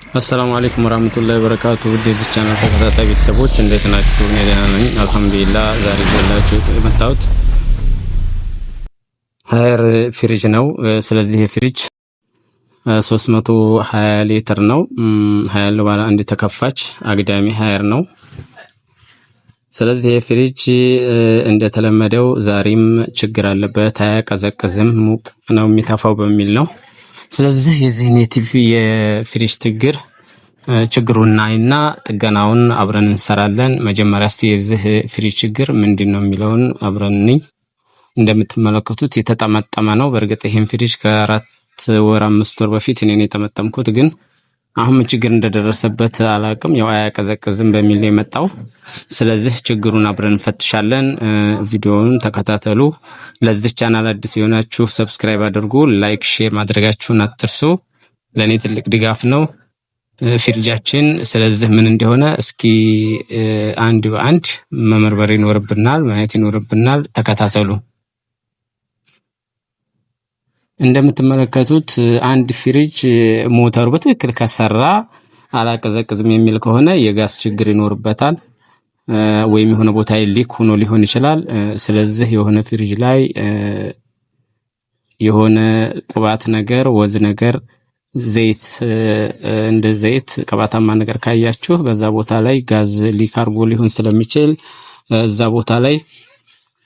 አሰላሙ አለይኩም ወራህመቱላሂ ወበረካቱ። የዚህ ቻናል ተከታታይ ቤተሰቦች እንዴት ናችሁ? እኔ ደህና ነኝ አልሐምዱሊላህ። ዛሬ ይዤላችሁ የመጣሁት ሀየር ፍሪጅ ነው። ስለዚህ የፍሪጅ 320 ሊትር ነው። ሀያል ባለ አንድ ተከፋች አግዳሚ ሀየር ነው። ስለዚህ የፍሪጅ እንደተለመደው ዛሬም ችግር አለበት፣ አያቀዘቅዝም፣ ሙቅ ነው የሚተፋው በሚል ነው። ስለዚህ የዚህ ቲቪ የፍሪጅ ችግሩን እናይና ጥገናውን አብረን እንሰራለን። መጀመሪያ እስቲ የዚህ ፍሪጅ ችግር ምንድነው የሚለውን አብረን እንይ። እንደምትመለከቱት የተጠመጠመ ነው። በእርግጥ ይሄን ፍሪጅ ከ4 ወር 5 ወር በፊት እኔ የተመጠምኩት፣ ግን አሁን ችግር እንደደረሰበት አላቅም። ያው አያቀዘቅዝም በሚል ነው የመጣው። ስለዚህ ችግሩን አብረን እንፈትሻለን። ቪዲዮውን ተከታተሉ። ለዚህ ቻናል አዲስ የሆናችሁ ሰብስክራይብ አድርጉ፣ ላይክ ሼር ማድረጋችሁን አትርሱ። ለኔ ትልቅ ድጋፍ ነው ፍሪጃችን። ስለዚህ ምን እንደሆነ እስኪ አንድ በአንድ መመርመር ይኖርብናል፣ ማየት ይኖርብናል። ተከታተሉ። እንደምትመለከቱት አንድ ፍሪጅ ሞተሩ በትክክል ከሰራ አላቀዘቅዝም የሚል ከሆነ የጋዝ ችግር ይኖርበታል፣ ወይም የሆነ ቦታ ሊክ ሆኖ ሊሆን ይችላል። ስለዚህ የሆነ ፍሪጅ ላይ የሆነ ቅባት ነገር፣ ወዝ ነገር፣ ዘይት እንደ ዘይት ቅባታማ ነገር ካያችሁ በዛ ቦታ ላይ ጋዝ ሊክ አርጎ ሊሆን ስለሚችል እዛ ቦታ ላይ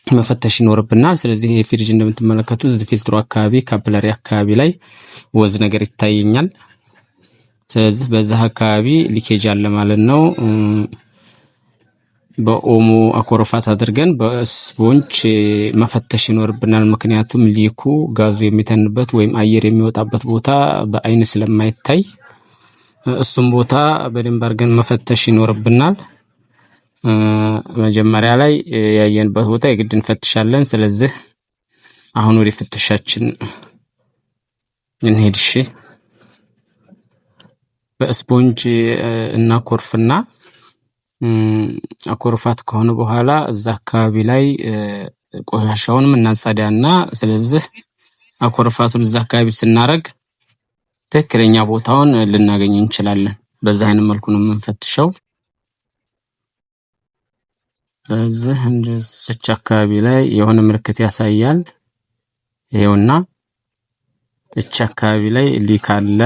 መፈተሽ ይኖርብናል። ስለዚህ ይሄ ፍሪጅ እንደምትመለከቱት እዚህ ፊልትሩ አካባቢ ካፕለሪ አካባቢ ላይ ወዝ ነገር ይታየኛል። ስለዚህ በዛ አካባቢ ሊኬጅ አለ ማለት ነው። በኦሞ አኮረፋት አድርገን በስፖንጅ መፈተሽ ይኖርብናል። ምክንያቱም ሊኩ ጋዙ የሚተንበት ወይም አየር የሚወጣበት ቦታ በአይን ስለማይታይ እሱም ቦታ በደንብ አድርገን መፈተሽ ይኖርብናል። መጀመሪያ ላይ ያየንበት ቦታ የግድ እንፈትሻለን። ስለዚህ አሁን ወደ ፍተሻችን እንሄድ። እሺ፣ በስፖንጅ እና ኮርፍና አኮርፋት ከሆነ በኋላ እዛ አካባቢ ላይ ቆሻሻውንም እናጸዳና፣ ስለዚህ አኮርፋቱን እዛ አካባቢ ስናረግ ትክክለኛ ቦታውን ልናገኝ እንችላለን። በዛ አይነት መልኩ ነው የምንፈትሸው። ስለዚህ እንደዚህ አካባቢ ላይ የሆነ ምልክት ያሳያል። ይሄውና እቺ አካባቢ ላይ ሊክ አለ፣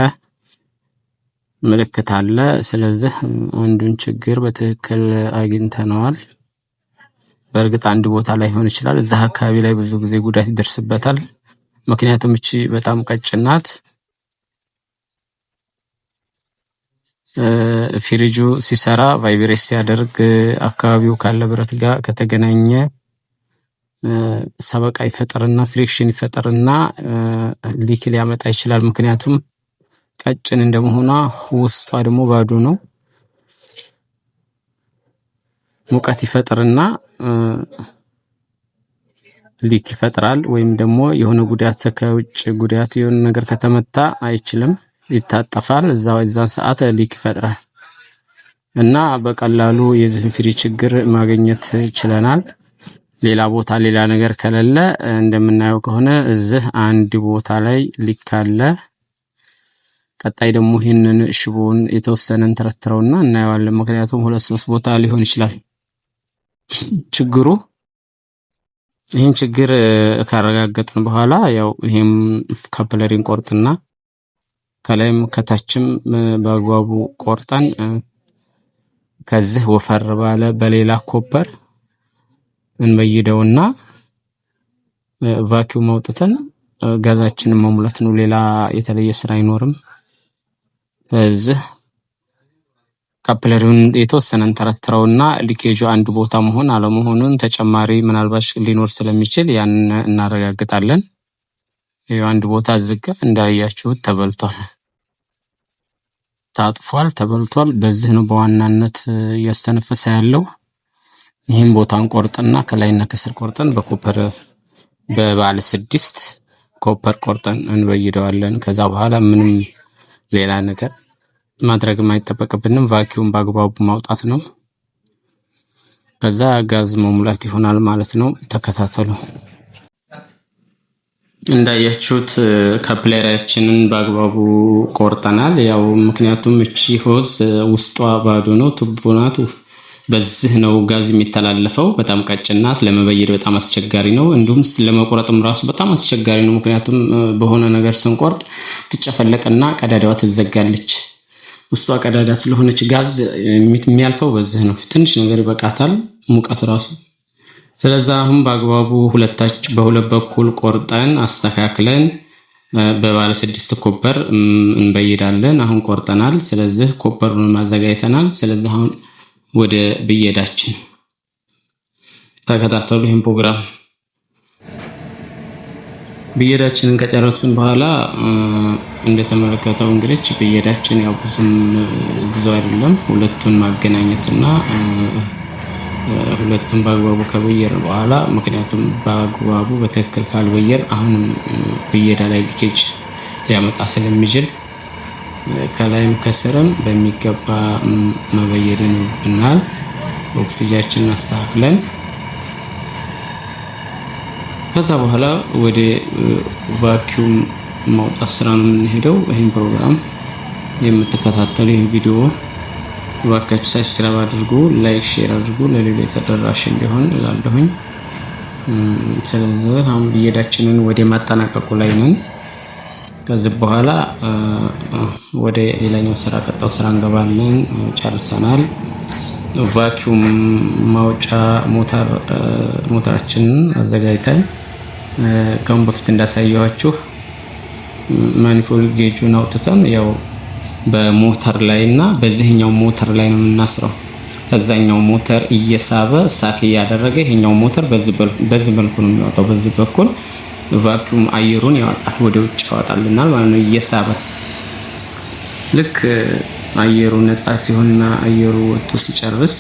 ምልክት አለ። ስለዚህ አንዱን ችግር በትክክል አግኝተነዋል። በእርግጥ አንድ ቦታ ላይ ሆን ይችላል። እዛ አካባቢ ላይ ብዙ ጊዜ ጉዳት ይደርስበታል። ምክንያቱም እቺ በጣም ቀጭን ናት። ፍሪጁ ሲሰራ ቫይብሬት ሲያደርግ አካባቢው ካለ ብረት ጋር ከተገናኘ ሰበቃ ይፈጠርና ፍሪክሽን ይፈጠርና ሊክ ሊያመጣ ይችላል። ምክንያቱም ቀጭን እንደመሆኗ ውስጧ ደግሞ ባዶ ነው። ሙቀት ይፈጥርና ሊክ ይፈጥራል። ወይም ደግሞ የሆነ ጉዳት ከውጭ ጉዳት የሆነ ነገር ከተመታ አይችልም፣ ይታጠፋል። እዛን ሰዓት ሊክ ይፈጥራል እና በቀላሉ የዚህ ፍሪጅ ችግር ማግኘት ይችላል። ሌላ ቦታ ሌላ ነገር ከሌለ እንደምናየው ከሆነ እዚህ አንድ ቦታ ላይ ሊክ አለ። ቀጣይ ደግሞ ይሄንን ሽቦን የተወሰነን ተረትረውና እናየዋለን። ምክንያቱም 2-3 ቦታ ሊሆን ይችላል ችግሩ። ይሄን ችግር ካረጋገጥን በኋላ ያው ይሄም ካፕለሪን ቆርጥና ከላይም ከታችም በአግባቡ ቆርጠን ከዚህ ወፈር ባለ በሌላ ኮፐር እንበይደውና ቫኪዩም አውጥተን ጋዛችንን መሙላት ነው። ሌላ የተለየ ስራ አይኖርም። ስለዚህ ካፕለሪውን የተወሰነን ተረትረውና ሊኬጁ አንድ ቦታ መሆን አለመሆኑን ተጨማሪ ምናልባት ሊኖር ስለሚችል ያን እናረጋግጣለን። ይሄው አንድ ቦታ ዝጋ እንዳያችሁት ተበልቷል፣ ታጥፏል፣ ተበልቷል። በዚህ ነው በዋናነት እያስተነፈሰ ያለው። ይሄን ቦታን ቆርጠና ከላይና ከስር ቆርጠን በኮፐር በባለ 6 ኮፐር ቆርጠን እንበይደዋለን። ከዛ በኋላ ምንም ሌላ ነገር ማድረግ የማይጠበቅብንም ቫኪዩም በአግባቡ ማውጣት ነው። ከዛ ጋዝ መሙላት ይሆናል ማለት ነው። ተከታተሉ። እንዳያችሁት ካፕላሪያችንን በአግባቡ ቆርጠናል። ያው ምክንያቱም እቺ ሆዝ ውስጧ ባዶ ነው፣ ቱቦ ናት። በዚህ ነው ጋዝ የሚተላለፈው። በጣም ቀጭን ናት፣ ለመበየድ በጣም አስቸጋሪ ነው። እንዲሁም ለመቁረጥም ራሱ በጣም አስቸጋሪ ነው። ምክንያቱም በሆነ ነገር ስንቆርጥ ትጨፈለቅና ቀዳዳዋ ትዘጋለች። ውስጧ ቀዳዳ ስለሆነች ጋዝ የሚያልፈው በዚህ ነው። ትንሽ ነገር ይበቃታል፣ ሙቀት ራሱ። ስለዚህ አሁን በአግባቡ በሁለት በኩል ቆርጠን አስተካክለን በባለ 6 ኮፐር እንበይዳለን። አሁን ቆርጠናል። ስለዚህ ኮፐሩን ማዘጋጅተናል። ስለዚህ አሁን ወደ ብየዳችን ተከታተሉ። ይህን ፕሮግራም ብየዳችንን ከጨረስን በኋላ እንደተመለከተው እንግዲህ ብየዳችን ያው ብዙ አይደለም። ሁለቱን ማገናኘትና ሁለቱን በአግባቡ ከበየር በኋላ ምክንያቱም በአግባቡ በትክክል ካልበየር አሁንም ብየዳ ላይ ሊኬጅ ሊያመጣ ስለሚችል ከላይም ከስርም በሚገባ መበየድን እናል። ኦክሲጅናችንን አስተካክለን ከዛ በኋላ ወደ ቫኪዩም ማውጣት ስራ ነው የምንሄደው። ይህን ፕሮግራም የምትከታተሉ ይህን ቪዲዮ እባካችሁ ሰብስክራይብ አድርጉ፣ ላይክ ሼር አድርጉ፣ ለሌሎች ተደራሽ እንዲሆን እላለሁኝ። ስለዚህ አሁን ብየዳችንን ወደ ማጠናቀቁ ላይ ነን። ከዚህ በኋላ ወደ ሌላኛው ስራ ቀጣው ስራ እንገባለን። ጨርሰናል። ቫኪዩም ማውጫ ሞተራችንን አዘጋጅተን ከአሁን በፊት እንዳሳየኋችሁ ማኒፎልድ ጌጁን አውጥተን ያው በሞተር ላይ እና በዚህኛው ሞተር ላይ ነው የምናስረው። ከዛኛው ሞተር እየሳበ ሳክ እያደረገ ይሄኛው ሞተር በዚህ መልኩ ነው የሚወጣው። በዚህ በኩል ቫኪዩም አየሩን ያወጣል፣ ወደ ውጭ ያወጣልናል ማለት ነው እየሳበ። ልክ አየሩ ነፃ ሲሆንና አየሩ ወጥቶ ሲጨርስ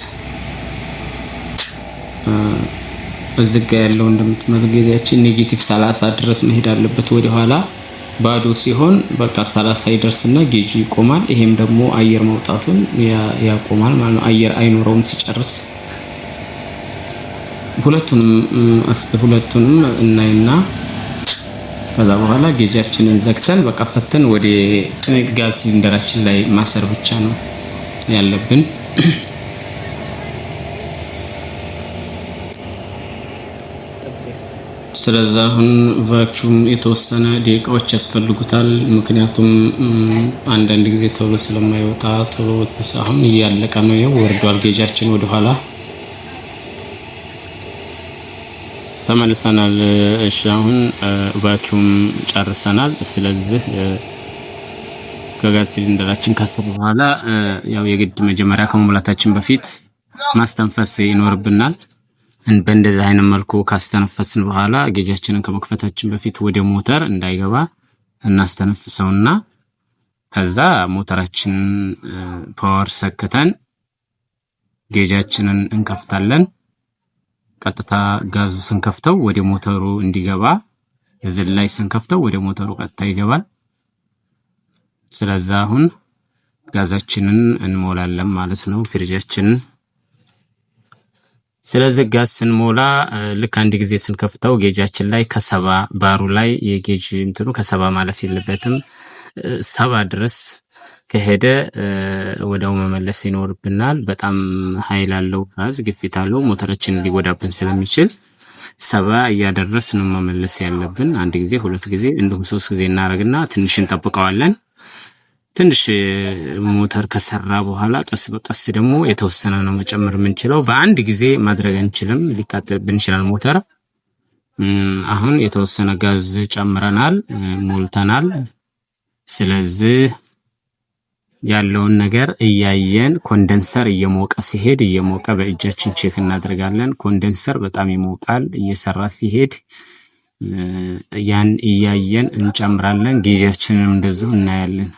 እዚህ ጋር ያለው እንደምትመለከቱት ኔጌቲቭ 30 ድረስ መሄድ አለበት ወደ ኋላ። ባዶ ሲሆን በቃ 30 ይደርስና ጌጁ ይቆማል። ይሄም ደግሞ አየር መውጣቱን ያቆማል ማለት ነው። አየር አይኖረውም ሲጨርስ። ሁለቱንም እናይና ከዛ በኋላ ጌጃችንን ዘግተን በቃ ፈተን ወደ ጋዝ ሲሊንደራችን ላይ ማሰር ብቻ ነው ያለብን። ስለዚህ አሁን ቫኪዩም የተወሰነ ደቂቃዎች ያስፈልጉታል። ምክንያቱም አንዳንድ ጊዜ ቶሎ ስለማይወጣ ቶሎ አሁን እያለቀ ነው። ይኸው ወርዷል ጌጃችን ወደ ኋላ ተመልሰናል። እሺ አሁን ቫኪዩም ጨርሰናል። ስለዚህ ከጋዝ ሲሊንደራችን ከስር በኋላ ያው የግድ መጀመሪያ ከመሙላታችን በፊት ማስተንፈስ ይኖርብናል። በእንደዚህ አይነት መልኩ ካስተነፈስን በኋላ ጌጃችንን ከመክፈታችን በፊት ወደ ሞተር እንዳይገባ እናስተነፍሰውና ከዛ ሞተራችንን ፓወር ሰክተን ጌጃችንን እንከፍታለን። ቀጥታ ጋዝ ስንከፍተው ወደ ሞተሩ እንዲገባ፣ እዚህ ላይ ስንከፍተው ወደ ሞተሩ ቀጥታ ይገባል። ስለዚህ አሁን ጋዛችንን እንሞላለን ማለት ነው ፍሪጃችንን። ስለዚህ ጋዝ ስንሞላ ልክ አንድ ጊዜ ስንከፍተው ጌጃችን ላይ ከ70 ባሩ ላይ የጌጅ እንትኑ ከ70 ማለፍ የለበትም። 70 ድረስ ከሄደ ወዲያው መመለስ ይኖርብናል። በጣም ኃይል አለው ጋዝ፣ ግፊት አለው፣ ሞተራችንን ሊጎዳብን ስለሚችል 70 እያደረስን መመለስ ያለብን። አንድ ጊዜ፣ ሁለት ጊዜ እንዲሁም 3 ጊዜ እናደርግና ትንሽ እንጠብቀዋለን። ትንሽ ሞተር ከሰራ በኋላ ቀስ በቀስ ደግሞ የተወሰነ ነው መጨመር የምንችለው። በአንድ ጊዜ ማድረግ አንችልም፣ ሊቃጠልብን ይችላል ሞተር። አሁን የተወሰነ ጋዝ ጨምረናል፣ ሞልተናል። ስለዚህ ያለውን ነገር እያየን ኮንደንሰር እየሞቀ ሲሄድ እየሞቀ በእጃችን ቼክ እናደርጋለን። ኮንደንሰር በጣም ይሞቃል እየሰራ ሲሄድ፣ ያን እያየን እንጨምራለን። ጌጃችንን እንደዚሁ እናያለን።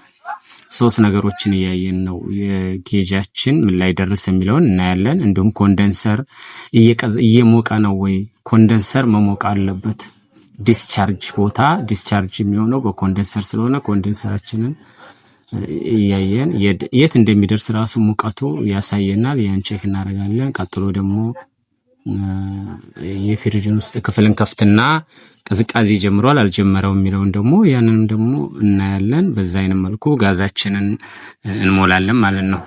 3 ነገሮችን እያየን ነው የጌጃችን ምን ላይ ደረሰ የሚለውን እናያለን። እንዲሁም ኮንደንሰር እየሞቀ ነው ወይ? ኮንደንሰር መሞቅ አለበት። ዲስቻርጅ ቦታ ዲስቻርጅ የሚሆነው በኮንደንሰር ስለሆነ ኮንደንሰራችንን እያየን የት እንደሚደርስ ራሱ ሙቀቱ ያሳየናል። ያን ቼክ እናደርጋለን። ቀጥሎ ደግሞ የፍሪጅን ውስጥ ክፍልን ከፍትና ቅዝቃዜ ጀምሯል አልጀመረው የሚለውን ደግሞ ያንንም ደግሞ እናያለን። በዛ አይነት መልኩ ጋዛችንን እንሞላለን ማለት ነው።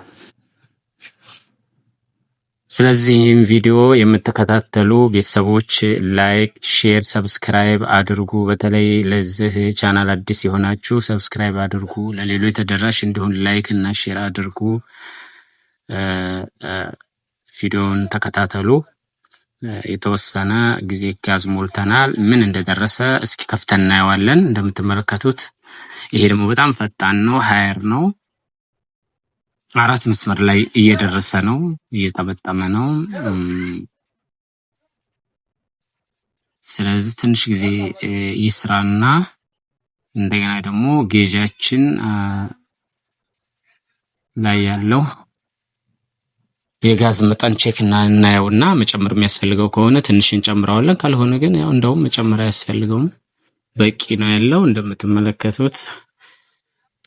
ስለዚህ ይህን ቪዲዮ የምትከታተሉ ቤተሰቦች ላይክ፣ ሼር፣ ሰብስክራይብ አድርጉ። በተለይ ለዚህ ቻናል አዲስ የሆናችሁ ሰብስክራይብ አድርጉ፣ ለሌሎች ተደራሽ እንዲሆን ላይክ እና ሼር አድርጉ። ቪዲዮውን ተከታተሉ። የተወሰነ ጊዜ ጋዝ ሞልተናል። ምን እንደደረሰ እስኪ ከፍተን እናየዋለን። እንደምትመለከቱት ይሄ ደግሞ በጣም ፈጣን ነው፣ ሃየር ነው። 4 መስመር ላይ እየደረሰ ነው፣ እየጠመጠመ ነው። ስለዚህ ትንሽ ጊዜ ይስራና እንደገና ደግሞ ጌጃችን ላይ ያለው የጋዝ መጠን ቼክ እናየውና መጨመር የሚያስፈልገው ከሆነ ትንሽ እንጨምረዋለን። ካልሆነ ግን ያው እንደውም መጨመር አያስፈልገውም፣ በቂ ነው ያለው። እንደምትመለከቱት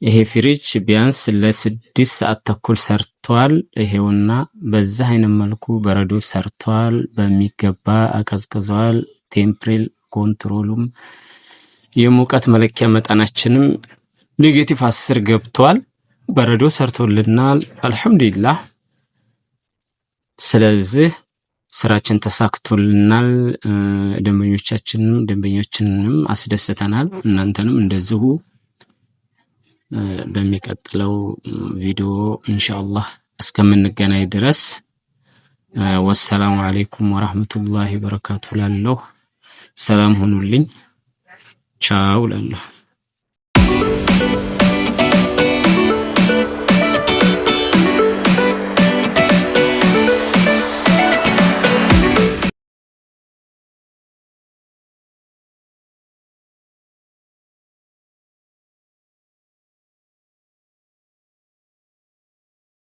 ይሄ ፍሪጅ ቢያንስ ለ6 ሰዓት ተኩል ሰርቷል። ይሄውና በዛ አይነት መልኩ በረዶ ሰርቷል፣ በሚገባ አቀዝቅዟል። ቴምፕሬል ኮንትሮሉም የሙቀት መለኪያ መጠናችንም -10 ገብቷል። በረዶ ሰርቶልናል። አልሐምዱሊላህ። ስለዚህ ስራችን ተሳክቶልናል። ደንበኞችንም አስደስተናል። እናንተንም እንደዚሁ። በሚቀጥለው ቪዲዮ ኢንሻአላህ እስከምንገናኝ ድረስ ወሰላሙ አለይኩም ወራህመቱላሂ ወበረካቱ ላለሁ። ሰላም ሁኑልኝ። ቻው ላለሁ።